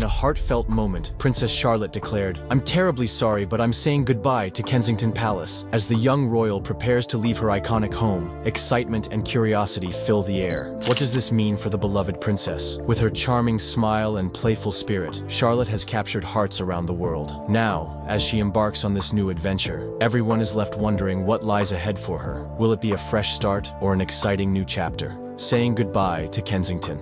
in a heartfelt moment, Princess Charlotte declared, "I'm terribly sorry, but I'm saying goodbye to Kensington Palace." As the young royal prepares to leave her iconic home, excitement and curiosity fill the air. What does this mean for the beloved princess? With her charming smile and playful spirit, Charlotte has captured hearts around the world. Now, as she embarks on this new adventure, everyone is left wondering what lies ahead for her. Will it be a fresh start or an exciting new chapter? Saying goodbye to Kensington.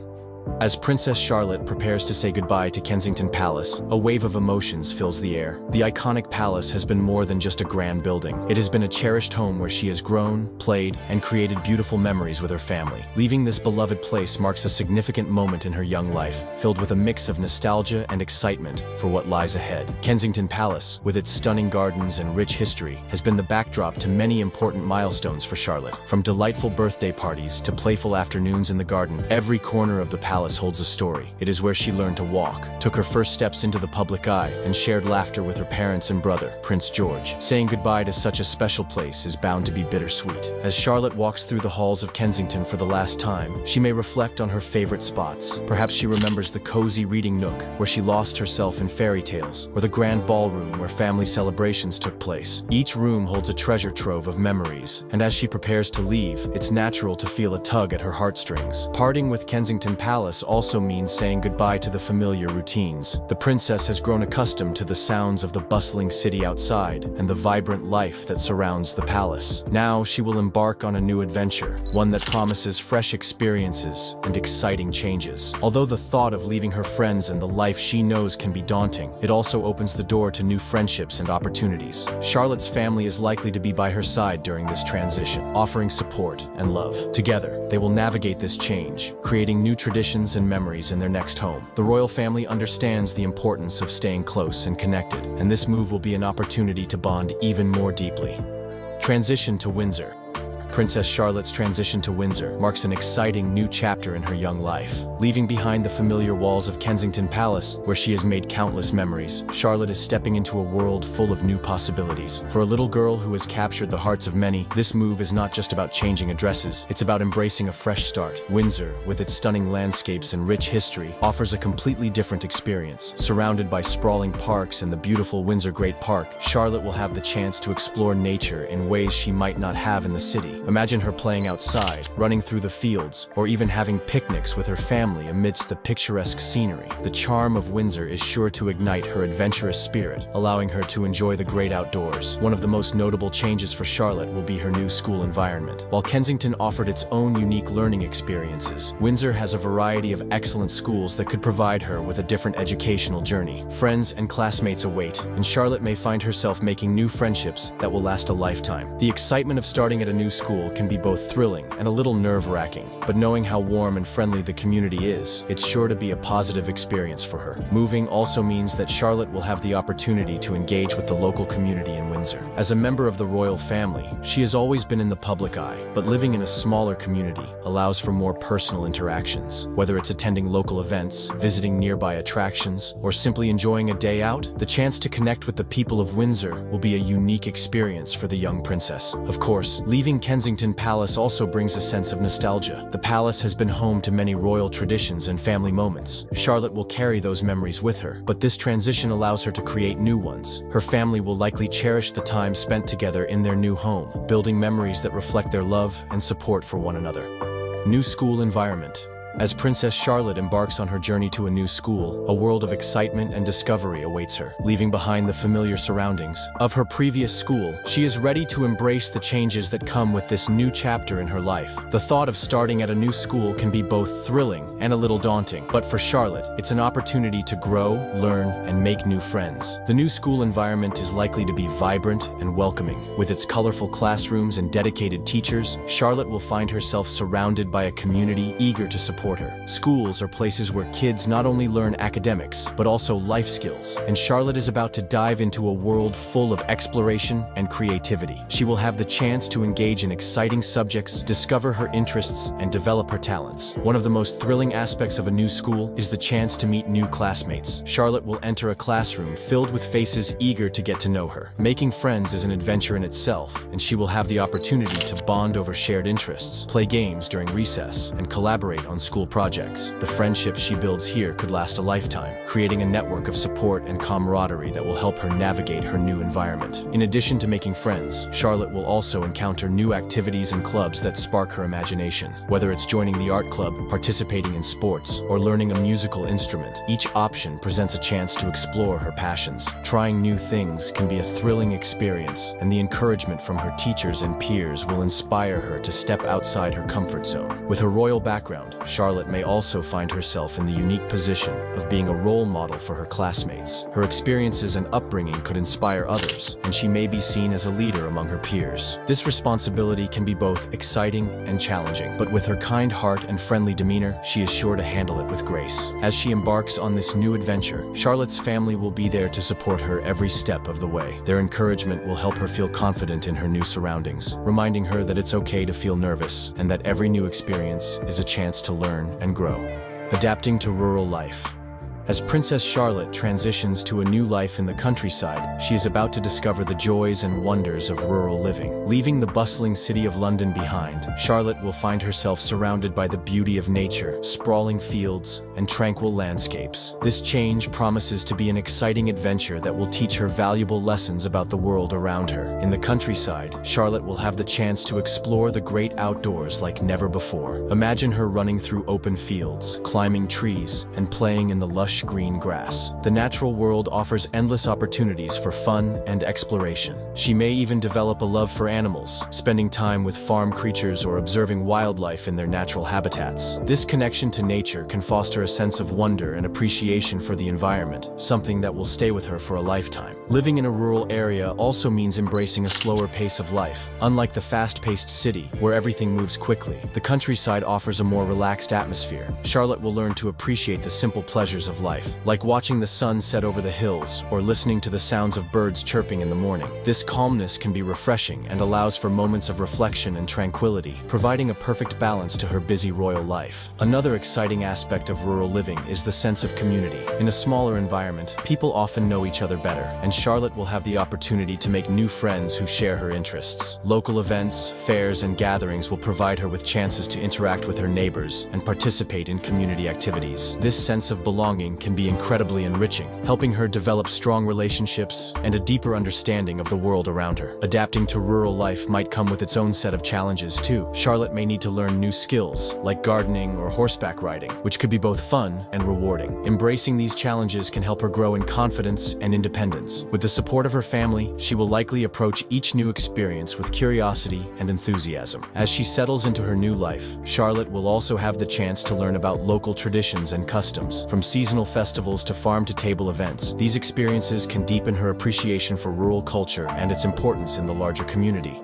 As Princess Charlotte prepares to say goodbye to Kensington Palace, a wave of emotions fills the air. The iconic palace has been more than just a grand building. It has been a cherished home where she has grown, played, and created beautiful memories with her family. Leaving this beloved place marks a significant moment in her young life, filled with a mix of nostalgia and excitement for what lies ahead. Kensington Palace, with its stunning gardens and rich history, has been the backdrop to many important milestones for Charlotte. From delightful birthday parties to playful afternoons in the garden, every corner of the palace holds a story. It is where she learned to walk, took her first steps into the public eye, and shared laughter with her parents and brother, Prince George. Saying goodbye to such a special place is bound to be bittersweet. As Charlotte walks through the halls of Kensington for the last time, she may reflect on her favorite spots. Perhaps she remembers the cozy reading nook where she lost herself in fairy tales, or the grand ballroom where family celebrations took place. Each room holds a treasure trove of memories, and as she prepares to leave, it's natural to feel a tug at her heartstrings. Parting with Kensington Palace also means saying goodbye to the familiar routines. The princess has grown accustomed to the sounds of the bustling city outside and the vibrant life that surrounds the palace. Now she will embark on a new adventure, one that promises fresh experiences and exciting changes. Although the thought of leaving her friends and the life she knows can be daunting, it also opens the door to new friendships and opportunities. Charlotte's family is likely to be by her side during this transition, offering support and love. Together, they will navigate this change, creating new traditions and memories in their next home. The royal family understands the importance of staying close and connected, and this move will be an opportunity to bond even more deeply. Transition to Windsor. Princess Charlotte's transition to Windsor marks an exciting new chapter in her young life. Leaving behind the familiar walls of Kensington Palace, where she has made countless memories, Charlotte is stepping into a world full of new possibilities. For a little girl who has captured the hearts of many, this move is not just about changing addresses, it's about embracing a fresh start. Windsor, with its stunning landscapes and rich history, offers a completely different experience. Surrounded by sprawling parks and the beautiful Windsor Great Park, Charlotte will have the chance to explore nature in ways she might not have in the city. Imagine her playing outside, running through the fields, or even having picnics with her family amidst the picturesque scenery. The charm of Windsor is sure to ignite her adventurous spirit, allowing her to enjoy the great outdoors. One of the most notable changes for Charlotte will be her new school environment. While Kensington offered its own unique learning experiences, Windsor has a variety of excellent schools that could provide her with a different educational journey. Friends and classmates await, and Charlotte may find herself making new friendships that will last a lifetime. The excitement of starting at a new school can be both thrilling and a little nerve-wracking, but knowing how warm and friendly the community is, it's sure to be a positive experience for her. Moving also means that Charlotte will have the opportunity to engage with the local community in Windsor. As a member of the royal family, she has always been in the public eye, but living in a smaller community allows for more personal interactions. Whether it's attending local events, visiting nearby attractions, or simply enjoying a day out, the chance to connect with the people of Windsor will be a unique experience for the young princess. Of course, leaving Kensington Palace also brings a sense of nostalgia. The palace has been home to many royal traditions and family moments. Charlotte will carry those memories with her, but this transition allows her to create new ones. Her family will likely cherish the time spent together in their new home, building memories that reflect their love and support for one another. New school environment. As Princess Charlotte embarks on her journey to a new school, a world of excitement and discovery awaits her. Leaving behind the familiar surroundings of her previous school, she is ready to embrace the changes that come with this new chapter in her life. The thought of starting at a new school can be both thrilling and a little daunting, but for Charlotte, it's an opportunity to grow, learn, and make new friends. The new school environment is likely to be vibrant and welcoming. With its colorful classrooms and dedicated teachers, Charlotte will find herself surrounded by a community eager to support her. Schools are places where kids not only learn academics, but also life skills, and Charlotte is about to dive into a world full of exploration and creativity. She will have the chance to engage in exciting subjects, discover her interests, and develop her talents. One of the most thrilling aspects of a new school is the chance to meet new classmates. Charlotte will enter a classroom filled with faces eager to get to know her. Making friends is an adventure in itself, and she will have the opportunity to bond over shared interests, play games during recess, and collaborate on school school projects. The friendships she builds here could last a lifetime, creating a network of support and camaraderie that will help her navigate her new environment. In addition to making friends, Charlotte will also encounter new activities and clubs that spark her imagination. Whether it's joining the art club, participating in sports, or learning a musical instrument, each option presents a chance to explore her passions. Trying new things can be a thrilling experience, and the encouragement from her teachers and peers will inspire her to step outside her comfort zone. With her royal background, Charlotte may also find herself in the unique position of being a role model for her classmates. Her experiences and upbringing could inspire others, and she may be seen as a leader among her peers. This responsibility can be both exciting and challenging, but with her kind heart and friendly demeanor, she is sure to handle it with grace. As she embarks on this new adventure, Charlotte's family will be there to support her every step of the way. Their encouragement will help her feel confident in her new surroundings, reminding her that it's okay to feel nervous and that every new experience is a chance to learn and grow. Adapting to rural life. As Princess Charlotte transitions to a new life in the countryside, she is about to discover the joys and wonders of rural living. Leaving the bustling city of London behind, Charlotte will find herself surrounded by the beauty of nature, sprawling fields, and tranquil landscapes. This change promises to be an exciting adventure that will teach her valuable lessons about the world around her. In the countryside, Charlotte will have the chance to explore the great outdoors like never before. Imagine her running through open fields, climbing trees, and playing in the lush green grass. The natural world offers endless opportunities for fun and exploration. She may even develop a love for animals, spending time with farm creatures or observing wildlife in their natural habitats. This connection to nature can foster a sense of wonder and appreciation for the environment, something that will stay with her for a lifetime. Living in a rural area also means embracing a slower pace of life. Unlike the fast-paced city, where everything moves quickly, the countryside offers a more relaxed atmosphere. Charlotte will learn to appreciate the simple pleasures of life, like watching the sun set over the hills or listening to the sounds of birds chirping in the morning. This calmness can be refreshing and allows for moments of reflection and tranquility, providing a perfect balance to her busy royal life. Another exciting aspect of rural living is the sense of community. In a smaller environment, people often know each other better, and Charlotte will have the opportunity to make new friends who share her interests. Local events, fairs, and gatherings will provide her with chances to interact with her neighbors and participate in community activities. This sense of belonging can be incredibly enriching, helping her develop strong relationships and a deeper understanding of the world around her. Adapting to rural life might come with its own set of challenges too. Charlotte may need to learn new skills, like gardening or horseback riding, which could be both fun and rewarding. Embracing these challenges can help her grow in confidence and independence. With the support of her family, she will likely approach each new experience with curiosity and enthusiasm. As she settles into her new life, Charlotte will also have the chance to learn about local traditions and customs, from seasonal festivals to farm-to-table events. These experiences can deepen her appreciation for rural culture and its importance in the larger community.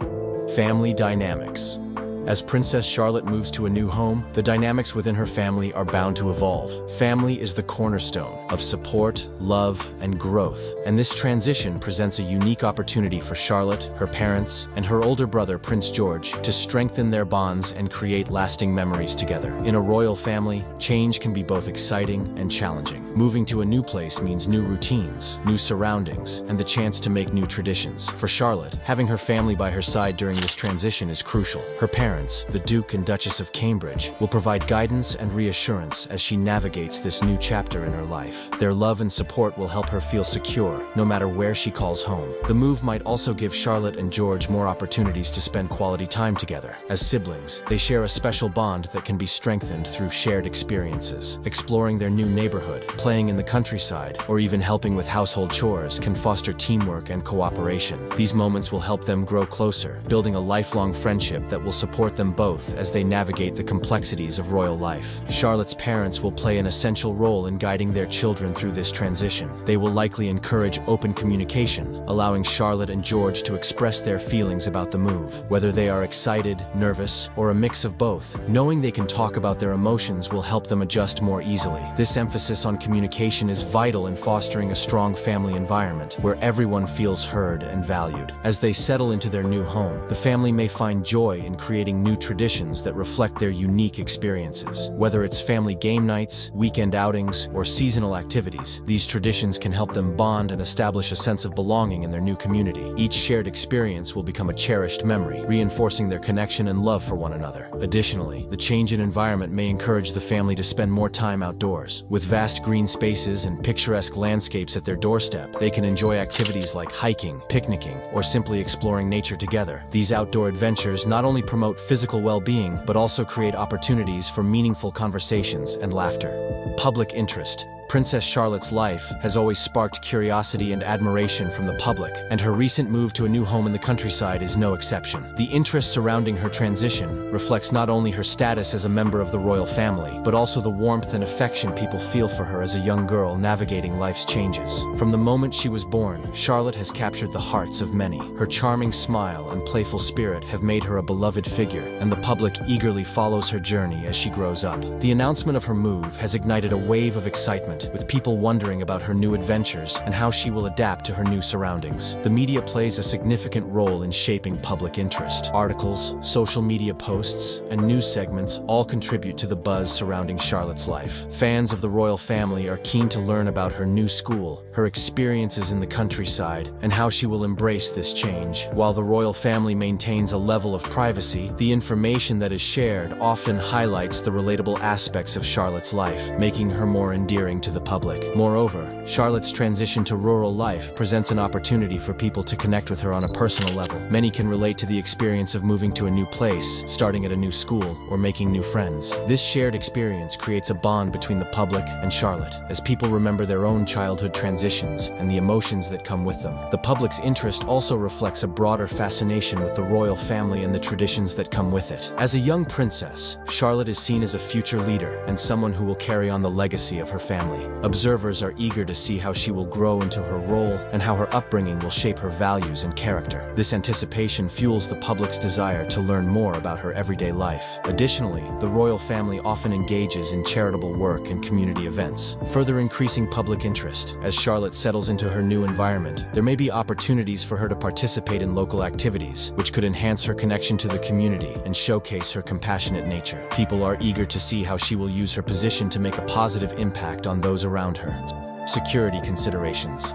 Family dynamics. As Princess Charlotte moves to a new home, the dynamics within her family are bound to evolve. Family is the cornerstone of support, love, and growth, and this transition presents a unique opportunity for Charlotte, her parents, and her older brother Prince George to strengthen their bonds and create lasting memories together. In a royal family, change can be both exciting and challenging. Moving to a new place means new routines, new surroundings, and the chance to make new traditions. For Charlotte, having her family by her side during this transition is crucial. Her parents, the Duke and Duchess of Cambridge, will provide guidance and reassurance as she navigates this new chapter in her life. Their love and support will help her feel secure, no matter where she calls home. The move might also give Charlotte and George more opportunities to spend quality time together. As siblings, they share a special bond that can be strengthened through shared experiences. Exploring their new neighborhood, playing in the countryside, or even helping with household chores can foster teamwork and cooperation. These moments will help them grow closer, building a lifelong friendship that will support them both as they navigate the complexities of royal life. Charlotte's parents will play an essential role in guiding their children through this transition. They will likely encourage open communication, allowing Charlotte and George to express their feelings about the move. Whether they are excited, nervous, or a mix of both, knowing they can talk about their emotions will help them adjust more easily. This emphasis on communication is vital in fostering a strong family environment where everyone feels heard and valued. As they settle into their new home, the family may find joy in creating creating new traditions that reflect their unique experiences. Whether it's family game nights, weekend outings, or seasonal activities, these traditions can help them bond and establish a sense of belonging in their new community. Each shared experience will become a cherished memory, reinforcing their connection and love for one another. Additionally, the change in environment may encourage the family to spend more time outdoors. With vast green spaces and picturesque landscapes at their doorstep, they can enjoy activities like hiking, picnicking, or simply exploring nature together. These outdoor adventures not only promote physical well-being, but also create opportunities for meaningful conversations and laughter. Public interest. Princess Charlotte's life has always sparked curiosity and admiration from the public, and her recent move to a new home in the countryside is no exception. The interest surrounding her transition reflects not only her status as a member of the royal family, but also the warmth and affection people feel for her as a young girl navigating life's changes. From the moment she was born, Charlotte has captured the hearts of many. Her charming smile and playful spirit have made her a beloved figure, and the public eagerly follows her journey as she grows up. The announcement of her move has ignited a wave of excitement, with people wondering about her new adventures and how she will adapt to her new surroundings. The media plays a significant role in shaping public interest. Articles, social media posts, and news segments all contribute to the buzz surrounding Charlotte's life. Fans of the royal family are keen to learn about her new school, her experiences in the countryside, and how she will embrace this change. While the royal family maintains a level of privacy, the information that is shared often highlights the relatable aspects of Charlotte's life, making her more endearing to the public. Moreover, Charlotte's transition to rural life presents an opportunity for people to connect with her on a personal level. Many can relate to the experience of moving to a new place, starting at a new school, or making new friends. This shared experience creates a bond between the public and Charlotte, as people remember their own childhood transitions and the emotions that come with them. The public's interest also reflects a broader fascination with the royal family and the traditions that come with it. As a young princess, Charlotte is seen as a future leader and someone who will carry on the legacy of her family. Observers are eager to see how she will grow into her role and how her upbringing will shape her values and character. This anticipation fuels the public's desire to learn more about her everyday life. Additionally, the royal family often engages in charitable work and community events, further increasing public interest. As Charlotte settles into her new environment, there may be opportunities for her to participate in local activities, which could enhance her connection to the community and showcase her compassionate nature. People are eager to see how she will use her position to make a positive impact on those around her. Security considerations.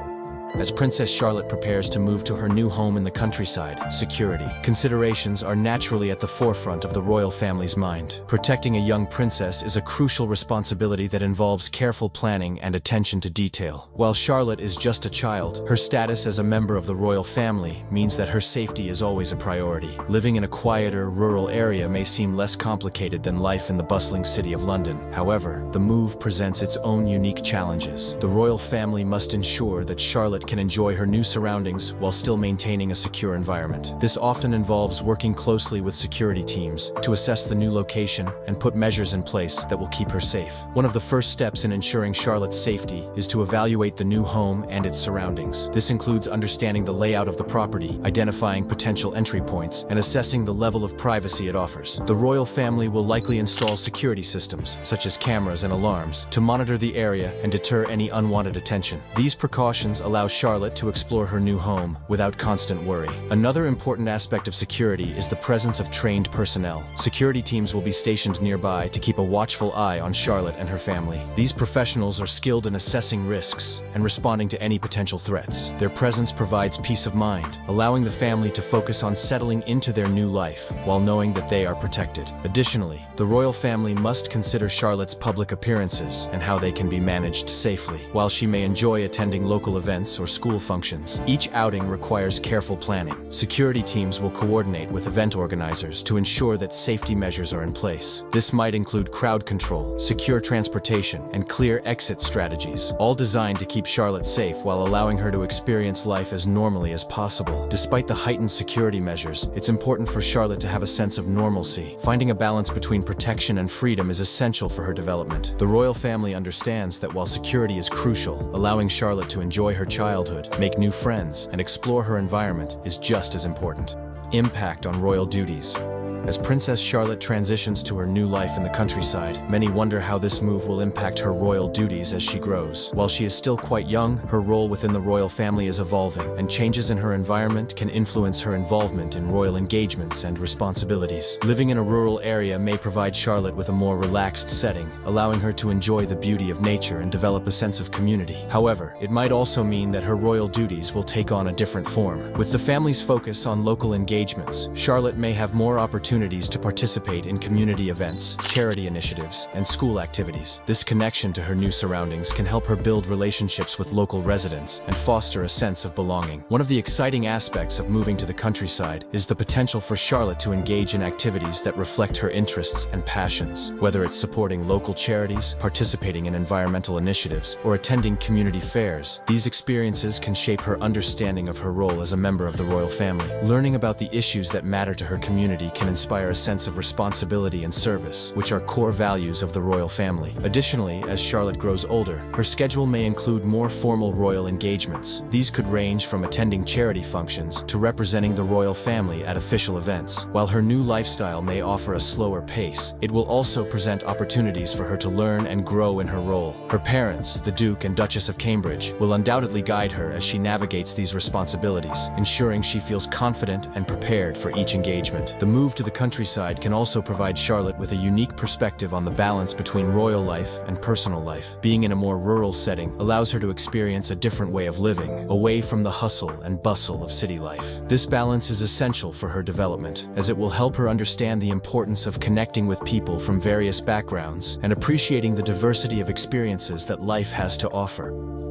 As Princess Charlotte prepares to move to her new home in the countryside, security considerations are naturally at the forefront of the royal family's mind. Protecting a young princess is a crucial responsibility that involves careful planning and attention to detail. While Charlotte is just a child, her status as a member of the royal family means that her safety is always a priority. Living in a quieter, rural area may seem less complicated than life in the bustling city of London. However, the move presents its own unique challenges. The royal family must ensure that Charlotte can enjoy her new surroundings while still maintaining a secure environment. This often involves working closely with security teams to assess the new location and put measures in place that will keep her safe. One of the first steps in ensuring Charlotte's safety is to evaluate the new home and its surroundings. This includes understanding the layout of the property, identifying potential entry points, and assessing the level of privacy it offers. The royal family will likely install security systems, such as cameras and alarms, to monitor the area and deter any unwanted attention. These precautions allow Charlotte to explore her new home without constant worry. Another important aspect of security is the presence of trained personnel. Security teams will be stationed nearby to keep a watchful eye on Charlotte and her family. These professionals are skilled in assessing risks and responding to any potential threats. Their presence provides peace of mind, allowing the family to focus on settling into their new life while knowing that they are protected. Additionally, the royal family must consider Charlotte's public appearances and how they can be managed safely. While she may enjoy attending local events or school functions, each outing requires careful planning. Security teams will coordinate with event organizers to ensure that safety measures are in place. This might include crowd control, secure transportation, and clear exit strategies, all designed to keep Charlotte safe while allowing her to experience life as normally as possible. Despite the heightened security measures, it's important for Charlotte to have a sense of normalcy. Finding a balance between protection and freedom is essential for her development. The royal family understands that while security is crucial, allowing Charlotte to enjoy her childhood, make new friends, and explore her environment is just as important. Impact on royal duties. As Princess Charlotte transitions to her new life in the countryside, many wonder how this move will impact her royal duties as she grows. While she is still quite young, her role within the royal family is evolving, and changes in her environment can influence her involvement in royal engagements and responsibilities. Living in a rural area may provide Charlotte with a more relaxed setting, allowing her to enjoy the beauty of nature and develop a sense of community. However, it might also mean that her royal duties will take on a different form. With the family's focus on local engagements, Charlotte may have more opportunities to participate in community events, charity initiatives, and school activities. This connection to her new surroundings can help her build relationships with local residents and foster a sense of belonging. One of the exciting aspects of moving to the countryside is the potential for Charlotte to engage in activities that reflect her interests and passions. Whether it's supporting local charities, participating in environmental initiatives, or attending community fairs, these experiences can shape her understanding of her role as a member of the royal family. Learning about the issues that matter to her community can inspire a sense of responsibility and service, which are core values of the royal family. Additionally, as Charlotte grows older, her schedule may include more formal royal engagements. These could range from attending charity functions to representing the royal family at official events. While her new lifestyle may offer a slower pace, it will also present opportunities for her to learn and grow in her role. Her parents, the Duke and Duchess of Cambridge, will undoubtedly guide her as she navigates these responsibilities, ensuring she feels confident and prepared for each engagement. The move to the countryside can also provide Charlotte with a unique perspective on the balance between royal life and personal life. Being in a more rural setting allows her to experience a different way of living, away from the hustle and bustle of city life. This balance is essential for her development, as it will help her understand the importance of connecting with people from various backgrounds and appreciating the diversity of experiences that life has to offer.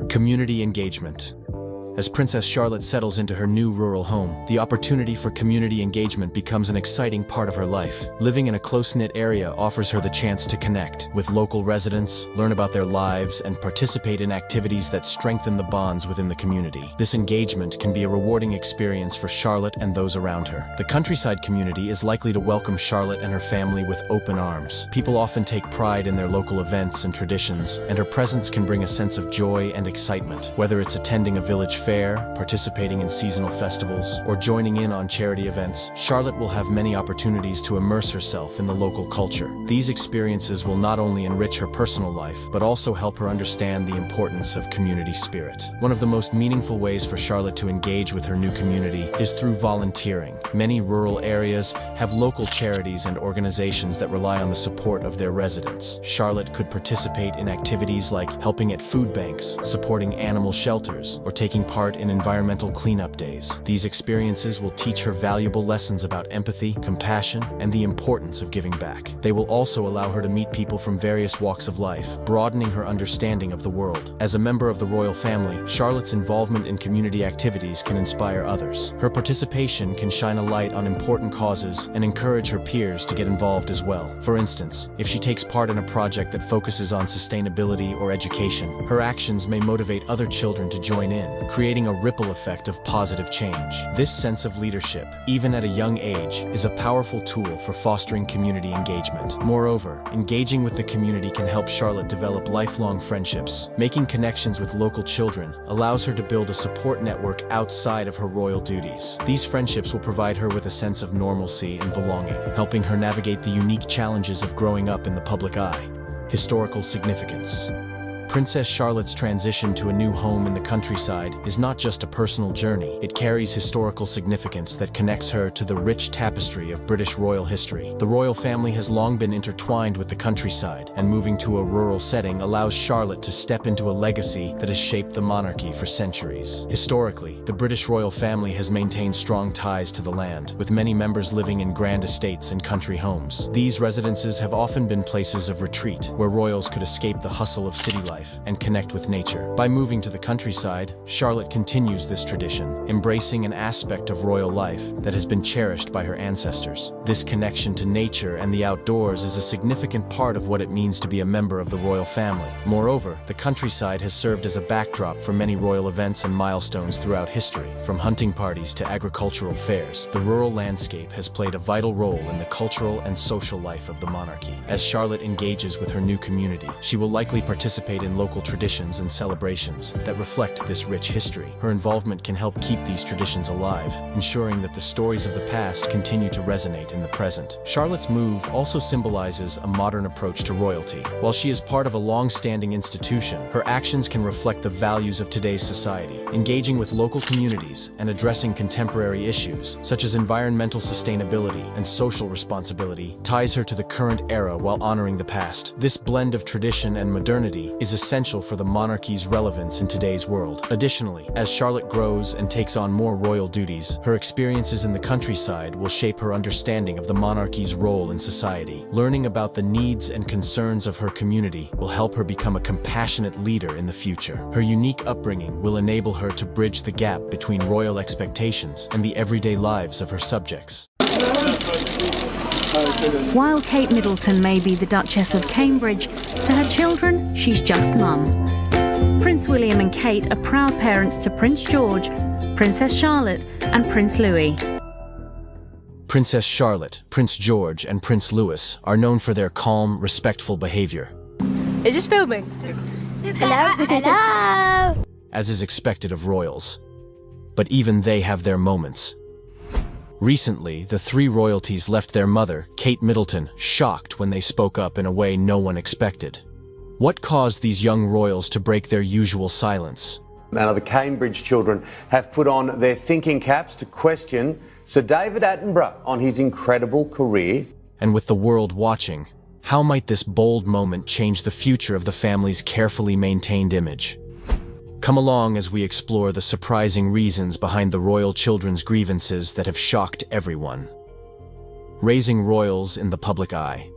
Community engagement. As Princess Charlotte settles into her new rural home, the opportunity for community engagement becomes an exciting part of her life. Living in a close-knit area offers her the chance to connect with local residents, learn about their lives, and participate in activities that strengthen the bonds within the community. This engagement can be a rewarding experience for Charlotte and those around her. The countryside community is likely to welcome Charlotte and her family with open arms. People often take pride in their local events and traditions, and her presence can bring a sense of joy and excitement. Whether it's attending a village fair, participating in seasonal festivals, or joining in on charity events, Charlotte will have many opportunities to immerse herself in the local culture. These experiences will not only enrich her personal life, but also help her understand the importance of community spirit. One of the most meaningful ways for Charlotte to engage with her new community is through volunteering. Many rural areas have local charities and organizations that rely on the support of their residents. Charlotte could participate in activities like helping at food banks, supporting animal shelters, or taking part in environmental cleanup days. These experiences will teach her valuable lessons about empathy, compassion, and the importance of giving back. They will also allow her to meet people from various walks of life, broadening her understanding of the world. As a member of the royal family, Charlotte's involvement in community activities can inspire others. Her participation can shine a light on important causes and encourage her peers to get involved as well. For instance, if she takes part in a project that focuses on sustainability or education, her actions may motivate other children to join in, creating a ripple effect of positive change. This sense of leadership, even at a young age, is a powerful tool for fostering community engagement. Moreover, engaging with the community can help Charlotte develop lifelong friendships. Making connections with local children allows her to build a support network outside of her royal duties. These friendships will provide her with a sense of normalcy and belonging, helping her navigate the unique challenges of growing up in the public eye. Historical significance. Princess Charlotte's transition to a new home in the countryside is not just a personal journey. It carries historical significance that connects her to the rich tapestry of British royal history. The royal family has long been intertwined with the countryside, and moving to a rural setting allows Charlotte to step into a legacy that has shaped the monarchy for centuries. Historically, the British royal family has maintained strong ties to the land, with many members living in grand estates and country homes. These residences have often been places of retreat, where royals could escape the hustle of city life and connect with nature. By moving to the countryside, Charlotte continues this tradition, embracing an aspect of royal life that has been cherished by her ancestors. This connection to nature and the outdoors is a significant part of what it means to be a member of the royal family. Moreover, the countryside has served as a backdrop for many royal events and milestones throughout history. From hunting parties to agricultural fairs, the rural landscape has played a vital role in the cultural and social life of the monarchy. As Charlotte engages with her new community, she will likely participate in local traditions and celebrations that reflect this rich history. Her involvement can help keep these traditions alive, ensuring that the stories of the past continue to resonate in the present. Charlotte's move also symbolizes a modern approach to royalty. While she is part of a long-standing institution, her actions can reflect the values of today's society, engaging with local communities and addressing contemporary issues, such as environmental sustainability and social responsibility, ties her to the current era while honoring the past. This blend of tradition and modernity is essential for the monarchy's relevance in today's world. Additionally, as Charlotte grows and takes on more royal duties, her experiences in the countryside will shape her understanding of the monarchy's role in society. Learning about the needs and concerns of her community will help her become a compassionate leader in the future. Her unique upbringing will enable her to bridge the gap between royal expectations and the everyday lives of her subjects. While Kate Middleton may be the Duchess of Cambridge, to her children, she's just mum. Prince William and Kate are proud parents to Prince George, Princess Charlotte, and Prince Louis. Princess Charlotte, Prince George, and Prince Louis are known for their calm, respectful behavior. Is this filming? Hello? Hello? As is expected of royals. But even they have their moments. Recently, the three royalties left their mother, Kate Middleton, shocked when they spoke up in a way no one expected. What caused these young royals to break their usual silence? Now, the Cambridge children have put on their thinking caps to question Sir David Attenborough on his incredible career. And with the world watching, how might this bold moment change the future of the family's carefully maintained image? Come along as we explore the surprising reasons behind the royal children's grievances that have shocked everyone. Raising royals in the public eye.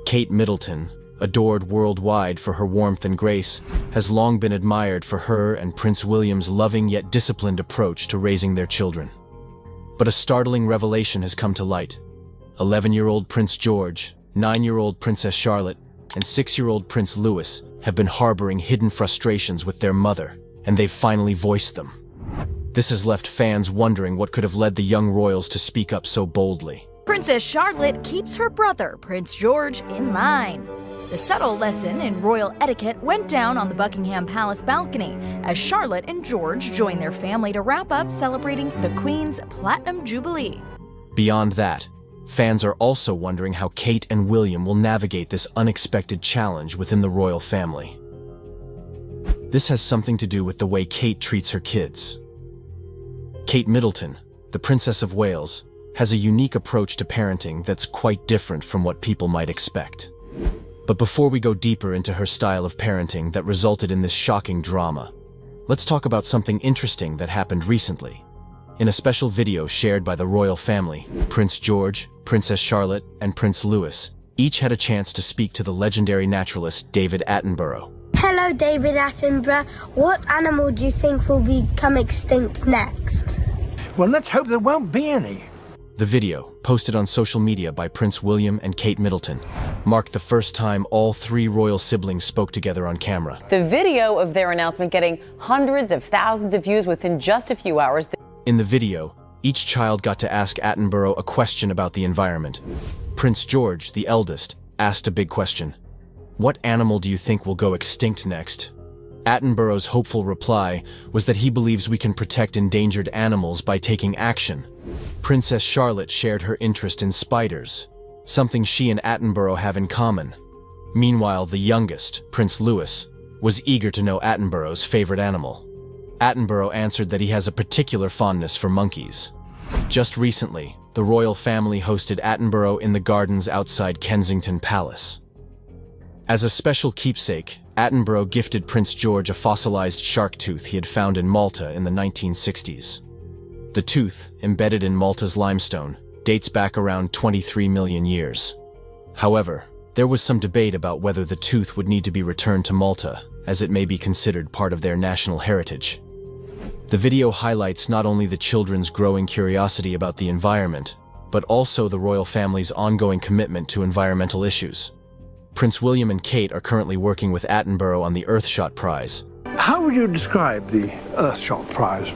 Kate Middleton, adored worldwide for her warmth and grace, has long been admired for her and Prince William's loving yet disciplined approach to raising their children. But a startling revelation has come to light. 11-year-old Prince George, 9-year-old Princess Charlotte, and 6-year-old Prince Louis have been harboring hidden frustrations with their mother, and they've finally voiced them. This has left fans wondering what could have led the young royals to speak up so boldly. Princess Charlotte keeps her brother, Prince George, in line. The subtle lesson in royal etiquette went down on the Buckingham Palace balcony as Charlotte and George joined their family to wrap up celebrating the Queen's Platinum Jubilee. Beyond that, fans are also wondering how Kate and William will navigate this unexpected challenge within the royal family. This has something to do with the way Kate treats her kids. Kate Middleton, the Princess of Wales, has a unique approach to parenting that's quite different from what people might expect. But before we go deeper into her style of parenting that resulted in this shocking drama, let's talk about something interesting that happened recently. In a special video shared by the royal family, Prince George, Princess Charlotte, and Prince Louis each had a chance to speak to the legendary naturalist David Attenborough. Hello, David Attenborough. What animal do you think will become extinct next? Well, let's hope there won't be any. The video, posted on social media by Prince William and Kate Middleton, marked the first time all three royal siblings spoke together on camera. The video of their announcement getting hundreds of thousands of views within just a few hours. In the video, each child got to ask Attenborough a question about the environment. Prince George, the eldest, asked a big question. What animal do you think will go extinct next? Attenborough's hopeful reply was that he believes we can protect endangered animals by taking action. Princess Charlotte shared her interest in spiders, something she and Attenborough have in common. Meanwhile, the youngest, Prince Louis, was eager to know Attenborough's favorite animal. Attenborough answered that he has a particular fondness for monkeys. Just recently, the royal family hosted Attenborough in the gardens outside Kensington Palace. As a special keepsake, Attenborough gifted Prince George a fossilized shark tooth he had found in Malta in the 1960s. The tooth, embedded in Malta's limestone, dates back around 23 million years. However, there was some debate about whether the tooth would need to be returned to Malta, as it may be considered part of their national heritage. The video highlights not only the children's growing curiosity about the environment, but also the royal family's ongoing commitment to environmental issues. Prince William and Kate are currently working with Attenborough on the Earthshot Prize. How would you describe the Earthshot Prize?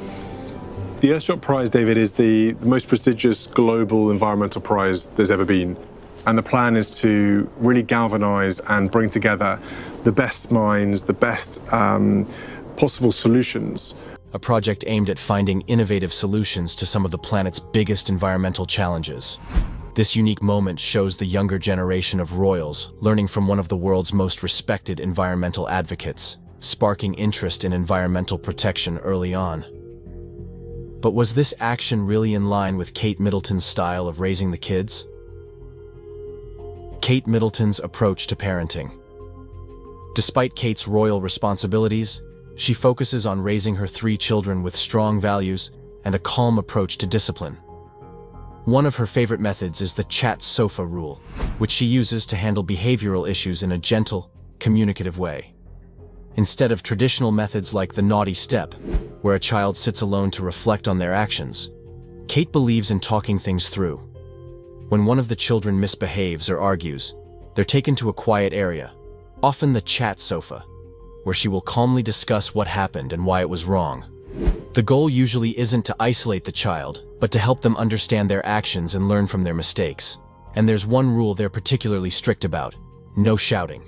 The Earthshot Prize, David, is the most prestigious global environmental prize there's ever been. And the plan is to really galvanize and bring together the best minds, the best possible solutions. A project aimed at finding innovative solutions to some of the planet's biggest environmental challenges. This unique moment shows the younger generation of royals learning from one of the world's most respected environmental advocates, sparking interest in environmental protection early on. But was this action really in line with Kate Middleton's style of raising the kids? Kate Middleton's approach to parenting. Despite Kate's royal responsibilities, she focuses on raising her 3 children with strong values and a calm approach to discipline. One of her favorite methods is the chat sofa rule, which she uses to handle behavioral issues in a gentle, communicative way. Instead of traditional methods like the naughty step, where a child sits alone to reflect on their actions, Kate believes in talking things through. When one of the children misbehaves or argues, they're taken to a quiet area, often the chat sofa, where she will calmly discuss what happened and why it was wrong. The goal usually isn't to isolate the child, but to help them understand their actions and learn from their mistakes. And there's one rule they're particularly strict about: no shouting.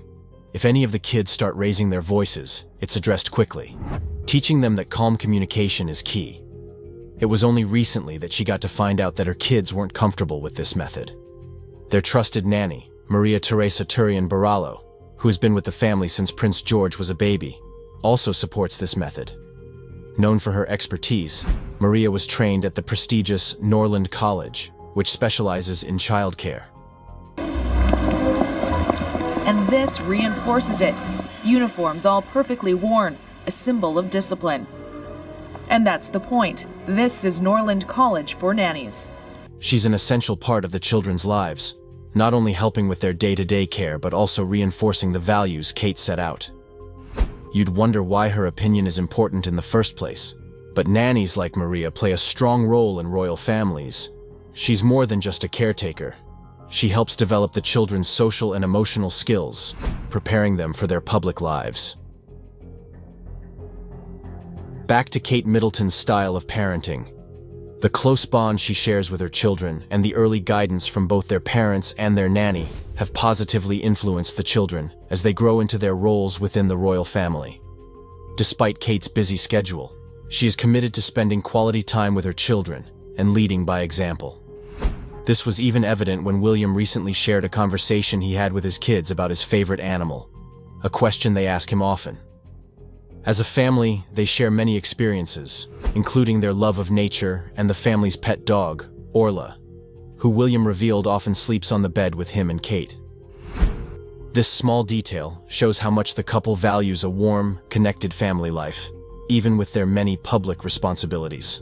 If any of the kids start raising their voices, it's addressed quickly, teaching them that calm communication is key. It was only recently that she got to find out that her kids weren't comfortable with this method. Their trusted nanny, Maria Teresa Turian Barallo, who has been with the family since Prince George was a baby, also supports this method. Known for her expertise, Maria was trained at the prestigious Norland College, which specializes in childcare. And this reinforces it. Uniforms all perfectly worn, a symbol of discipline. And that's the point. This is Norland College for nannies. She's an essential part of the children's lives, not only helping with their day-to-day care, but also reinforcing the values Kate set out. You'd wonder why her opinion is important in the first place. But nannies like Maria play a strong role in royal families. She's more than just a caretaker. She helps develop the children's social and emotional skills, preparing them for their public lives. Back to Kate Middleton's style of parenting. The close bond she shares with her children and the early guidance from both their parents and their nanny have positively influenced the children as they grow into their roles within the royal family. Despite Kate's busy schedule, she is committed to spending quality time with her children and leading by example. This was even evident when William recently shared a conversation he had with his kids about his favorite animal, a question they ask him often. As a family, they share many experiences, including their love of nature and the family's pet dog, Orla, who William revealed often sleeps on the bed with him and Kate. This small detail shows how much the couple values a warm, connected family life, even with their many public responsibilities.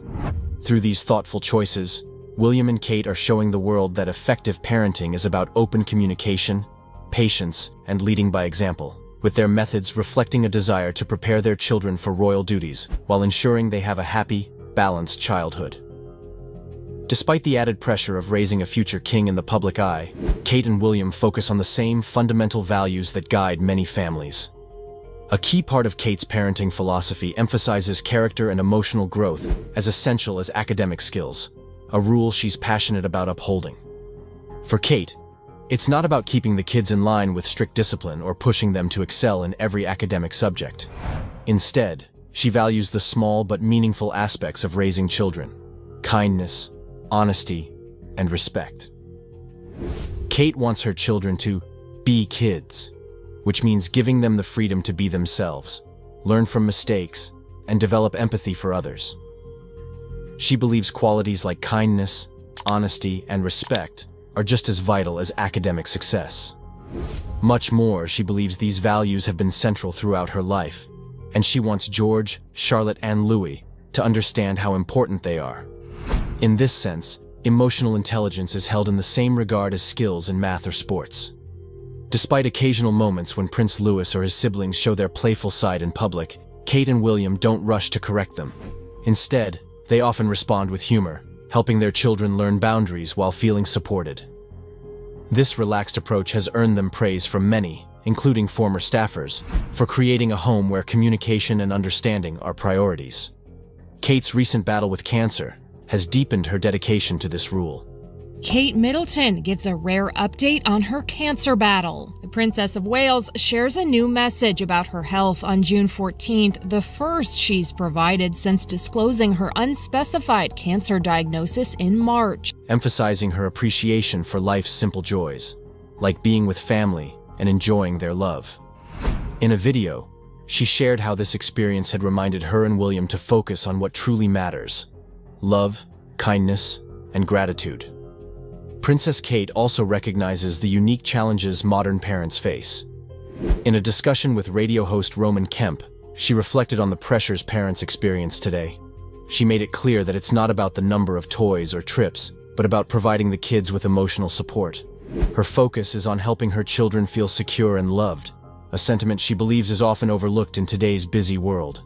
Through these thoughtful choices, William and Kate are showing the world that effective parenting is about open communication, patience, and leading by example, with their methods reflecting a desire to prepare their children for royal duties while ensuring they have a happy, balanced childhood. Despite the added pressure of raising a future king in the public eye, Kate and William focus on the same fundamental values that guide many families. A key part of Kate's parenting philosophy emphasizes character and emotional growth as essential as academic skills, a rule she's passionate about upholding. For Kate, it's not about keeping the kids in line with strict discipline or pushing them to excel in every academic subject. Instead, she values the small but meaningful aspects of raising children: kindness, honesty, and respect. Kate wants her children to be kids, which means giving them the freedom to be themselves, learn from mistakes, and develop empathy for others. She believes qualities like kindness, honesty, and respect are just as vital as academic success. Much more, she believes these values have been central throughout her life, and she wants George, Charlotte, and Louis to understand how important they are. In this sense, emotional intelligence is held in the same regard as skills in math or sports. Despite occasional moments when Prince Louis or his siblings show their playful side in public, Kate and William don't rush to correct them. Instead, they often respond with humor, helping their children learn boundaries while feeling supported. This relaxed approach has earned them praise from many, including former staffers, for creating a home where communication and understanding are priorities. Kate's recent battle with cancer has deepened her dedication to this rule. Kate Middleton gives a rare update on her cancer battle. The Princess of Wales shares a new message about her health on June 14th, the first she's provided since disclosing her unspecified cancer diagnosis in March. Emphasizing her appreciation for life's simple joys, like being with family and enjoying their love. In a video, she shared how this experience had reminded her and William to focus on what truly matters: love, kindness, and gratitude. Princess Kate also recognizes the unique challenges modern parents face. In a discussion with radio host Roman Kemp, she reflected on the pressures parents experience today. She made it clear that it's not about the number of toys or trips, but about providing the kids with emotional support. Her focus is on helping her children feel secure and loved, a sentiment she believes is often overlooked in today's busy world.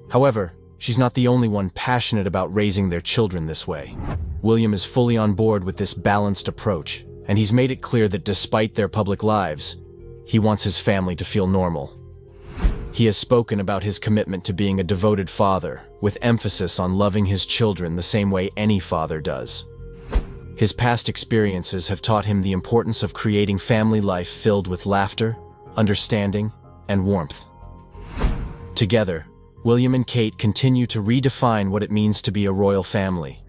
However, she's not the only one passionate about raising their children this way. William is fully on board with this balanced approach, and he's made it clear that despite their public lives, he wants his family to feel normal. He has spoken about his commitment to being a devoted father, with emphasis on loving his children the same way any father does. His past experiences have taught him the importance of creating family life filled with laughter, understanding, and warmth. Together, William and Kate continue to redefine what it means to be a royal family,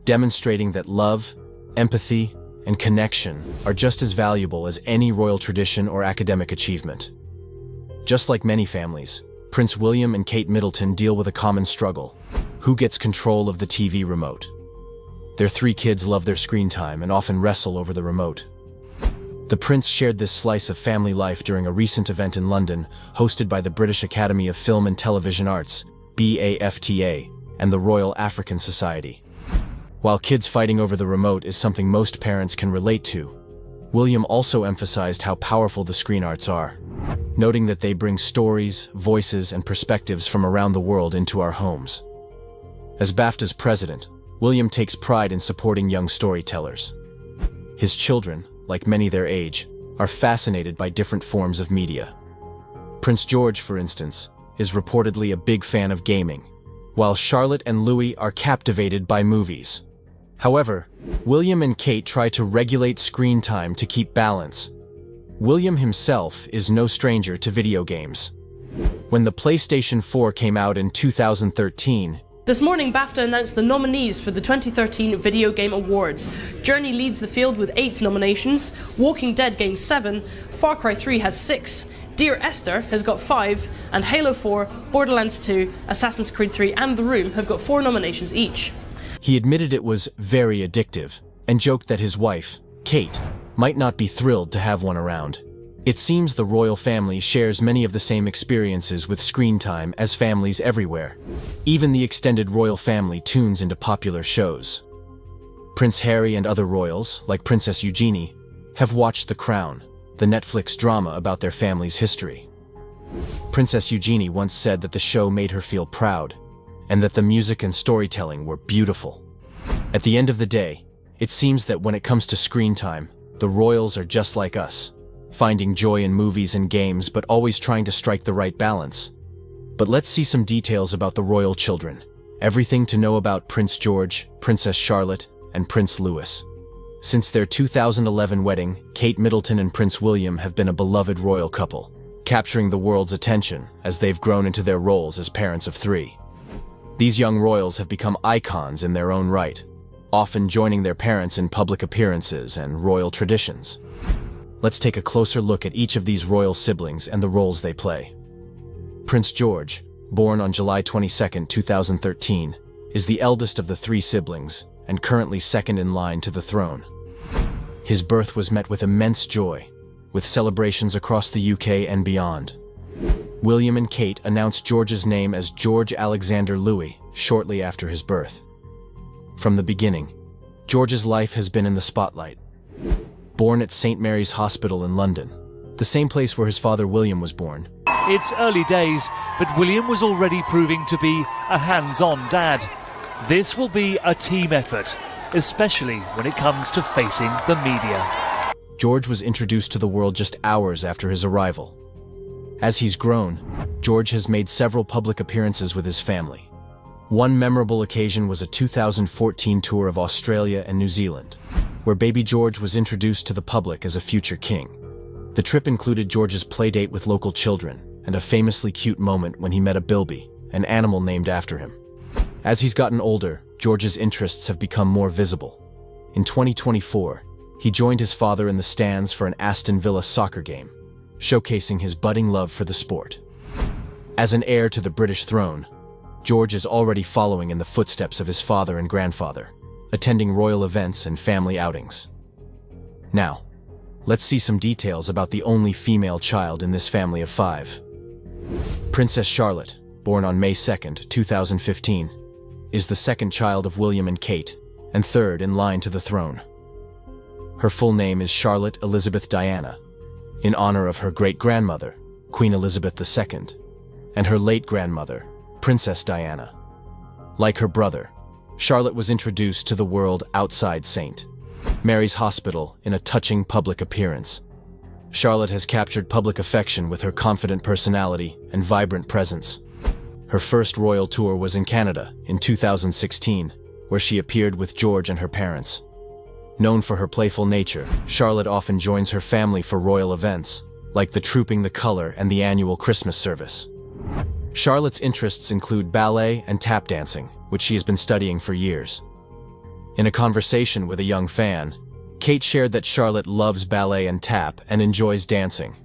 demonstrating that love, empathy, and connection are just as valuable as any royal tradition or academic achievement. Just like many families, Prince William and Kate Middleton deal with a common struggle: who gets control of the TV remote? Their 3 kids love their screen time and often wrestle over the remote. The prince shared this slice of family life during a recent event in London, hosted by the British Academy of Film and Television Arts, BAFTA, and the Royal African Society. While kids fighting over the remote is something most parents can relate to, William also emphasized how powerful the screen arts are, noting that they bring stories, voices, and perspectives from around the world into our homes. As BAFTA's president, William takes pride in supporting young storytellers. His children, like many their age, are fascinated by different forms of media. Prince George, for instance, is reportedly a big fan of gaming, while Charlotte and Louis are captivated by movies. However, William and Kate try to regulate screen time to keep balance. William himself is no stranger to video games. When the PlayStation 4 came out in 2013, this morning, BAFTA announced the nominees for the 2013 Video Game Awards. Journey leads the field with 8 nominations, Walking Dead gains 7, Far Cry 3 has 6, Dear Esther has got 5, and Halo 4, Borderlands 2, Assassin's Creed 3 and The Room have got 4 nominations each. He admitted it was very addictive, and joked that his wife, Kate, might not be thrilled to have one around. It seems the royal family shares many of the same experiences with screen time as families everywhere. Even the extended royal family tunes into popular shows. Prince Harry and other royals, like Princess Eugenie, have watched The Crown, the Netflix drama about their family's history. Princess Eugenie once said that the show made her feel proud, and that the music and storytelling were beautiful. At the end of the day, it seems that when it comes to screen time, the royals are just like us, finding joy in movies and games but always trying to strike the right balance. But let's see some details about the royal children. Everything to know about Prince George, Princess Charlotte, and Prince Louis. Since their 2011 wedding, Kate Middleton and Prince William have been a beloved royal couple, capturing the world's attention as they've grown into their roles as parents of 3. These young royals have become icons in their own right, often joining their parents in public appearances and royal traditions. Let's take a closer look at each of these royal siblings and the roles they play. Prince George, born on July 22, 2013, is the eldest of the 3 siblings and currently second in line to the throne. His birth was met with immense joy, with celebrations across the UK and beyond. William and Kate announced George's name as George Alexander Louis shortly after his birth. From the beginning, George's life has been in the spotlight. Born at St. Mary's Hospital in London, the same place where his father William was born. It's early days, but William was already proving to be a hands-on dad. This will be a team effort, especially when it comes to facing the media. George was introduced to the world just hours after his arrival. As he's grown, George has made several public appearances with his family. One memorable occasion was a 2014 tour of Australia and New Zealand, where baby George was introduced to the public as a future king. The trip included George's playdate with local children and a famously cute moment when he met a bilby, an animal named after him. As he's gotten older, George's interests have become more visible. In 2024, he joined his father in the stands for an Aston Villa soccer game, showcasing his budding love for the sport. As an heir to the British throne, George is already following in the footsteps of his father and grandfather, attending royal events and family outings. Now, let's see some details about the only female child in this family of 5. Princess Charlotte, born on May 2, 2015, is the second child of William and Kate, and third in line to the throne. Her full name is Charlotte Elizabeth Diana, in honor of her great-grandmother, Queen Elizabeth II, and her late-grandmother, Princess Diana. Like her brother, Charlotte was introduced to the world outside St. Mary's Hospital in a touching public appearance. Charlotte has captured public affection with her confident personality and vibrant presence. Her first royal tour was in Canada in 2016, where she appeared with George and her parents. Known for her playful nature, Charlotte often joins her family for royal events, like the Trooping the Color and the annual Christmas service. Charlotte's interests include ballet and tap dancing, which she has been studying for years. In a conversation with a young fan, Kate shared that Charlotte loves ballet and tap and enjoys dancing.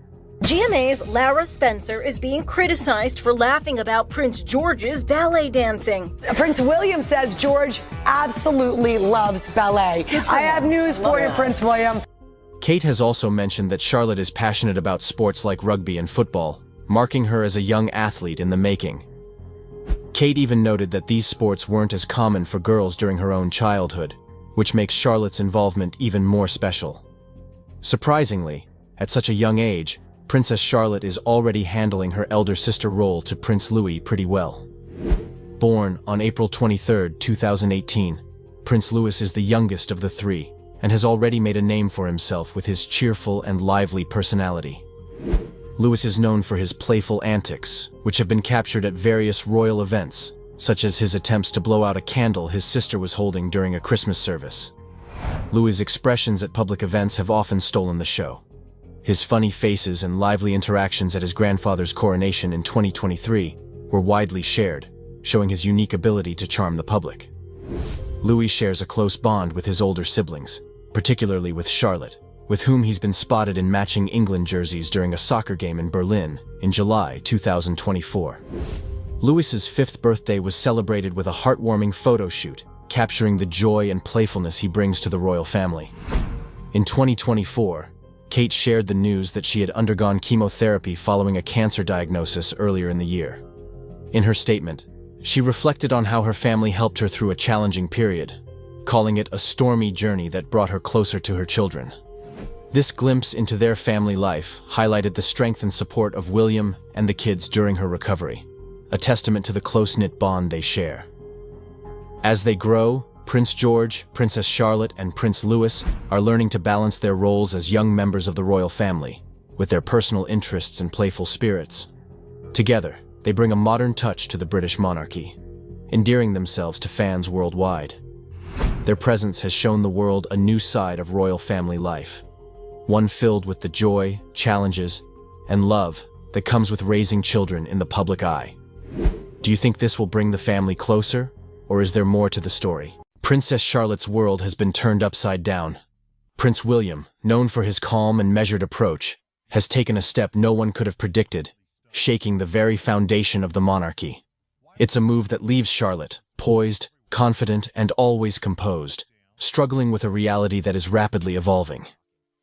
GMA's Lara Spencer is being criticized for laughing about Prince George's ballet dancing. Prince William says George absolutely loves ballet. I have news for you, Prince William. Kate has also mentioned that Charlotte is passionate about sports like rugby and football, marking her as a young athlete in the making. Kate even noted that these sports weren't as common for girls during her own childhood, which makes Charlotte's involvement even more special. Surprisingly, at such a young age, Princess Charlotte is already handling her elder sister role to Prince Louis pretty well. Born on April 23, 2018, Prince Louis is the youngest of the 3 and has already made a name for himself with his cheerful and lively personality. Louis is known for his playful antics, which have been captured at various royal events, such as his attempts to blow out a candle his sister was holding during a Christmas service. Louis's expressions at public events have often stolen the show. His funny faces and lively interactions at his grandfather's coronation in 2023 were widely shared, showing his unique ability to charm the public. Louis shares a close bond with his older siblings, particularly with Charlotte, with whom he's been spotted in matching England jerseys during a soccer game in Berlin in July 2024. Louis's 5th birthday was celebrated with a heartwarming photo shoot, capturing the joy and playfulness he brings to the royal family. In 2024, Kate shared the news that she had undergone chemotherapy following a cancer diagnosis earlier in the year. In her statement, she reflected on how her family helped her through a challenging period, calling it a stormy journey that brought her closer to her children. This glimpse into their family life highlighted the strength and support of William and the kids during her recovery, a testament to the close-knit bond they share. As they grow, Prince George, Princess Charlotte, and Prince Louis are learning to balance their roles as young members of the royal family, with their personal interests and playful spirits. Together, they bring a modern touch to the British monarchy, endearing themselves to fans worldwide. Their presence has shown the world a new side of royal family life, one filled with the joy, challenges, and love that comes with raising children in the public eye. Do you think this will bring the family closer, or is there more to the story? Princess Charlotte's world has been turned upside down. Prince William, known for his calm and measured approach, has taken a step no one could have predicted, shaking the very foundation of the monarchy. It's a move that leaves Charlotte, poised, confident, and always composed, struggling with a reality that is rapidly evolving.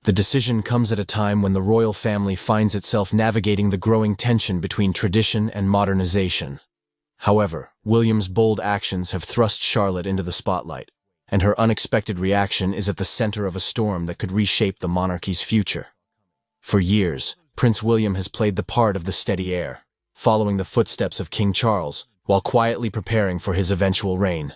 The decision comes at a time when the royal family finds itself navigating the growing tension between tradition and modernization. However, William's bold actions have thrust Charlotte into the spotlight, and her unexpected reaction is at the center of a storm that could reshape the monarchy's future. For years, Prince William has played the part of the steady heir, following the footsteps of King Charles, while quietly preparing for his eventual reign.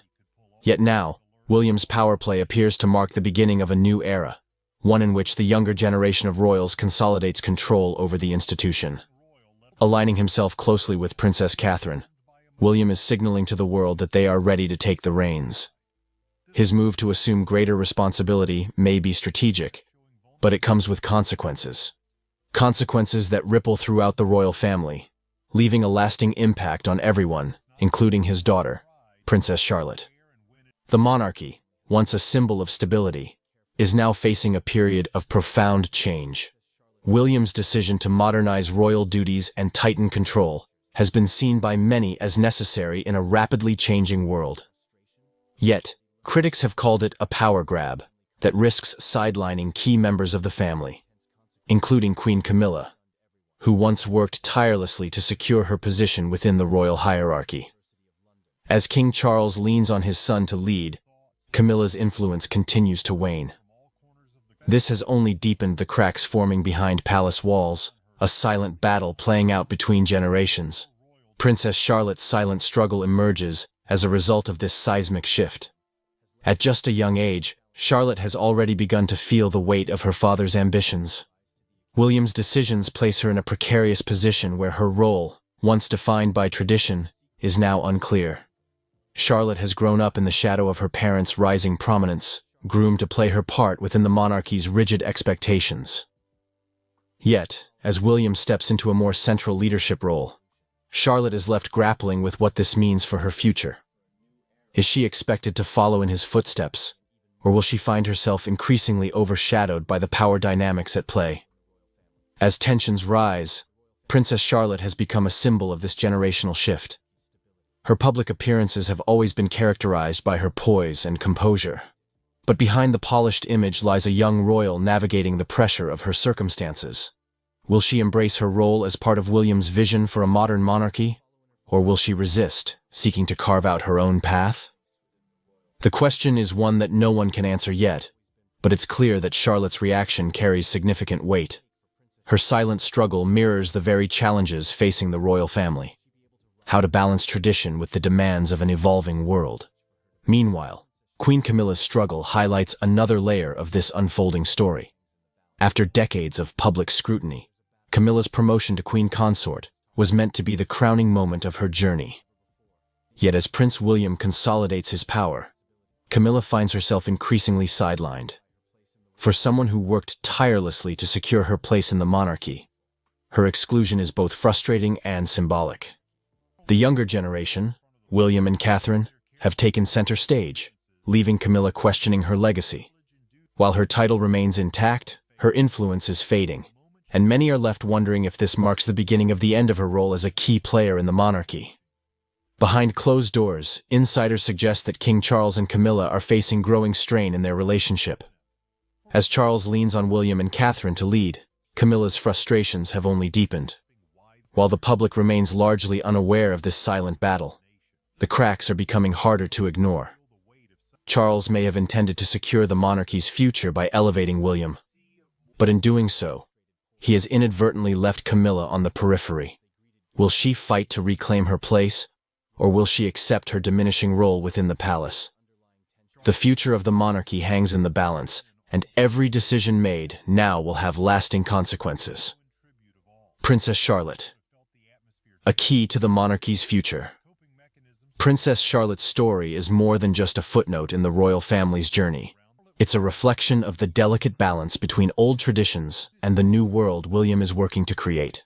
Yet now, William's power play appears to mark the beginning of a new era, one in which the younger generation of royals consolidates control over the institution. Aligning himself closely with Princess Catherine, William is signaling to the world that they are ready to take the reins. His move to assume greater responsibility may be strategic, but it comes with consequences. Consequences that ripple throughout the royal family, leaving a lasting impact on everyone, including his daughter, Princess Charlotte. The monarchy, once a symbol of stability, is now facing a period of profound change. William's decision to modernize royal duties and tighten control has been seen by many as necessary in a rapidly changing world. Yet, critics have called it a power grab that risks sidelining key members of the family, including Queen Camilla, who once worked tirelessly to secure her position within the royal hierarchy. As King Charles leans on his son to lead, Camilla's influence continues to wane. This has only deepened the cracks forming behind palace walls, a silent battle playing out between generations. Princess Charlotte's silent struggle emerges as a result of this seismic shift. At just a young age, Charlotte has already begun to feel the weight of her father's ambitions. William's decisions place her in a precarious position where her role, once defined by tradition, is now unclear. Charlotte has grown up in the shadow of her parents' rising prominence, groomed to play her part within the monarchy's rigid expectations. Yet, as William steps into a more central leadership role, Charlotte is left grappling with what this means for her future. Is she expected to follow in his footsteps, or will she find herself increasingly overshadowed by the power dynamics at play? As tensions rise, Princess Charlotte has become a symbol of this generational shift. Her public appearances have always been characterized by her poise and composure. But behind the polished image lies a young royal navigating the pressure of her circumstances. Will she embrace her role as part of William's vision for a modern monarchy, or will she resist, seeking to carve out her own path? The question is one that no one can answer yet, but it's clear that Charlotte's reaction carries significant weight. Her silent struggle mirrors the very challenges facing the royal family. How to balance tradition with the demands of an evolving world. Meanwhile, Queen Camilla's struggle highlights another layer of this unfolding story. After decades of public scrutiny, Camilla's promotion to Queen Consort was meant to be the crowning moment of her journey. Yet as Prince William consolidates his power, Camilla finds herself increasingly sidelined. For someone who worked tirelessly to secure her place in the monarchy, her exclusion is both frustrating and symbolic. The younger generation, William and Catherine, have taken center stage, leaving Camilla questioning her legacy. While her title remains intact, her influence is fading, and many are left wondering if this marks the beginning of the end of her role as a key player in the monarchy. Behind closed doors, insiders suggest that King Charles and Camilla are facing growing strain in their relationship. As Charles leans on William and Catherine to lead, Camilla's frustrations have only deepened. While the public remains largely unaware of this silent battle, the cracks are becoming harder to ignore. Charles may have intended to secure the monarchy's future by elevating William, but in doing so, he has inadvertently left Camilla on the periphery. Will she fight to reclaim her place, or will she accept her diminishing role within the palace? The future of the monarchy hangs in the balance, and every decision made now will have lasting consequences. Princess Charlotte, a key to the monarchy's future. Princess Charlotte's story is more than just a footnote in the royal family's journey. It's a reflection of the delicate balance between old traditions and the new world William is working to create.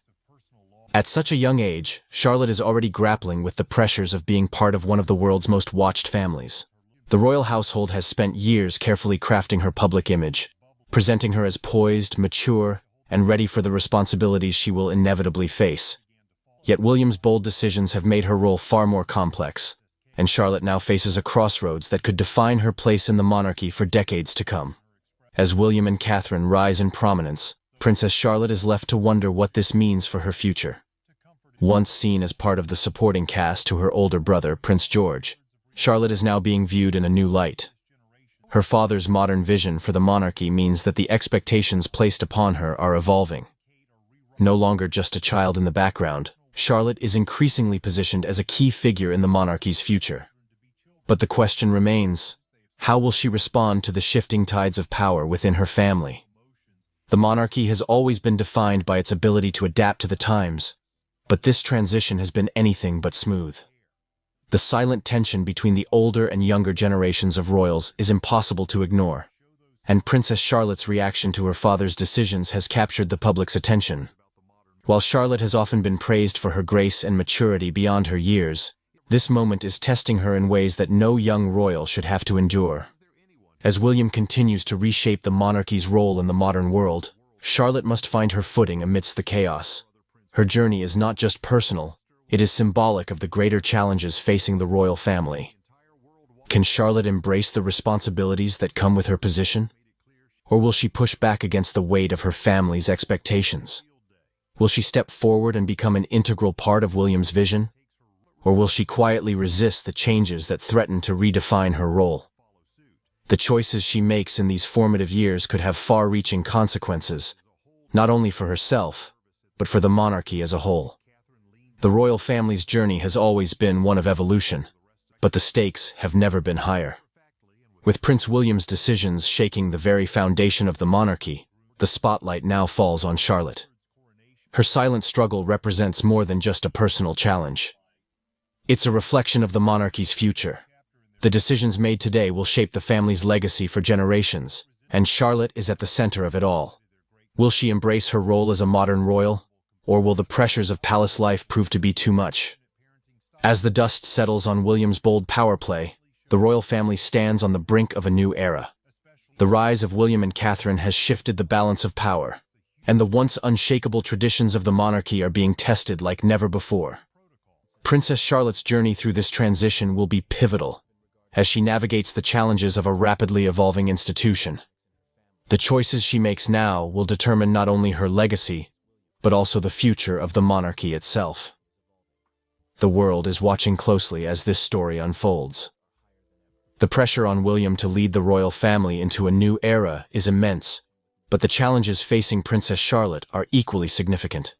At such a young age, Charlotte is already grappling with the pressures of being part of one of the world's most watched families. The royal household has spent years carefully crafting her public image, presenting her as poised, mature, and ready for the responsibilities she will inevitably face. Yet William's bold decisions have made her role far more complex, and Charlotte now faces a crossroads that could define her place in the monarchy for decades to come. As William and Catherine rise in prominence, Princess Charlotte is left to wonder what this means for her future. Once seen as part of the supporting cast to her older brother, Prince George, Charlotte is now being viewed in a new light. Her father's modern vision for the monarchy means that the expectations placed upon her are evolving. No longer just a child in the background, Charlotte is increasingly positioned as a key figure in the monarchy's future. But the question remains, how will she respond to the shifting tides of power within her family? The monarchy has always been defined by its ability to adapt to the times, but this transition has been anything but smooth. The silent tension between the older and younger generations of royals is impossible to ignore, and Princess Charlotte's reaction to her father's decisions has captured the public's attention. While Charlotte has often been praised for her grace and maturity beyond her years, this moment is testing her in ways that no young royal should have to endure. As William continues to reshape the monarchy's role in the modern world, Charlotte must find her footing amidst the chaos. Her journey is not just personal, it is symbolic of the greater challenges facing the royal family. Can Charlotte embrace the responsibilities that come with her position? Or will she push back against the weight of her family's expectations? Will she step forward and become an integral part of William's vision? Or will she quietly resist the changes that threaten to redefine her role? The choices she makes in these formative years could have far-reaching consequences, not only for herself, but for the monarchy as a whole. The royal family's journey has always been one of evolution, but the stakes have never been higher. With Prince William's decisions shaking the very foundation of the monarchy, the spotlight now falls on Charlotte. Her silent struggle represents more than just a personal challenge. It's a reflection of the monarchy's future. The decisions made today will shape the family's legacy for generations, and Charlotte is at the center of it all. Will she embrace her role as a modern royal, or will the pressures of palace life prove to be too much? As the dust settles on William's bold power play, the royal family stands on the brink of a new era. The rise of William and Catherine has shifted the balance of power, and the once unshakable traditions of the monarchy are being tested like never before. Princess Charlotte's journey through this transition will be pivotal, as she navigates the challenges of a rapidly evolving institution. The choices she makes now will determine not only her legacy, but also the future of the monarchy itself. The world is watching closely as this story unfolds. The pressure on William to lead the royal family into a new era is immense, but the challenges facing Princess Charlotte are equally significant.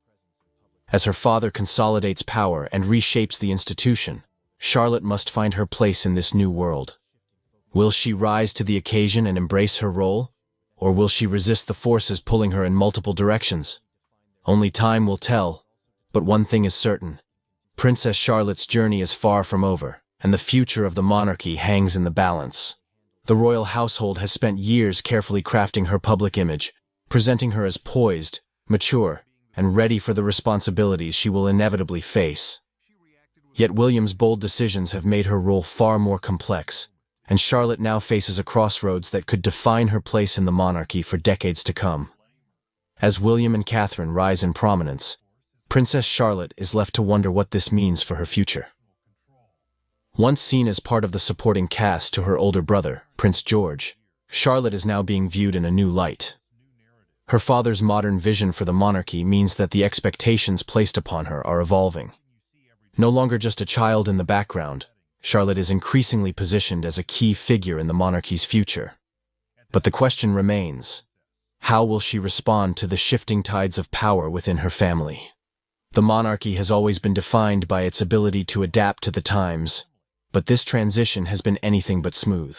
As her father consolidates power and reshapes the institution, Charlotte must find her place in this new world. Will she rise to the occasion and embrace her role, or will she resist the forces pulling her in multiple directions? Only time will tell, but one thing is certain. Princess Charlotte's journey is far from over, and the future of the monarchy hangs in the balance. The royal household has spent years carefully crafting her public image, presenting her as poised, mature, and ready for the responsibilities she will inevitably face. Yet William's bold decisions have made her role far more complex, and Charlotte now faces a crossroads that could define her place in the monarchy for decades to come. As William and Catherine rise in prominence, Princess Charlotte is left to wonder what this means for her future. Once seen as part of the supporting cast to her older brother, Prince George, Charlotte is now being viewed in a new light. Her father's modern vision for the monarchy means that the expectations placed upon her are evolving. No longer just a child in the background, Charlotte is increasingly positioned as a key figure in the monarchy's future. But the question remains, how will she respond to the shifting tides of power within her family? The monarchy has always been defined by its ability to adapt to the times, but this transition has been anything but smooth.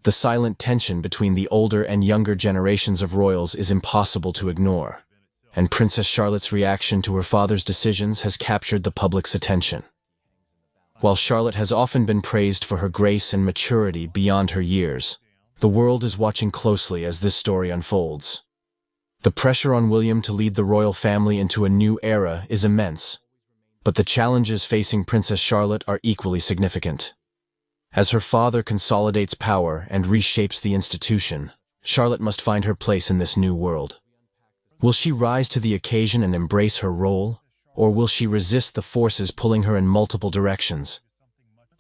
The silent tension between the older and younger generations of royals is impossible to ignore, and Princess Charlotte's reaction to her father's decisions has captured the public's attention. While Charlotte has often been praised for her grace and maturity beyond her years, the world is watching closely as this story unfolds. The pressure on William to lead the royal family into a new era is immense, but the challenges facing Princess Charlotte are equally significant. As her father consolidates power and reshapes the institution, Charlotte must find her place in this new world. Will she rise to the occasion and embrace her role, or will she resist the forces pulling her in multiple directions?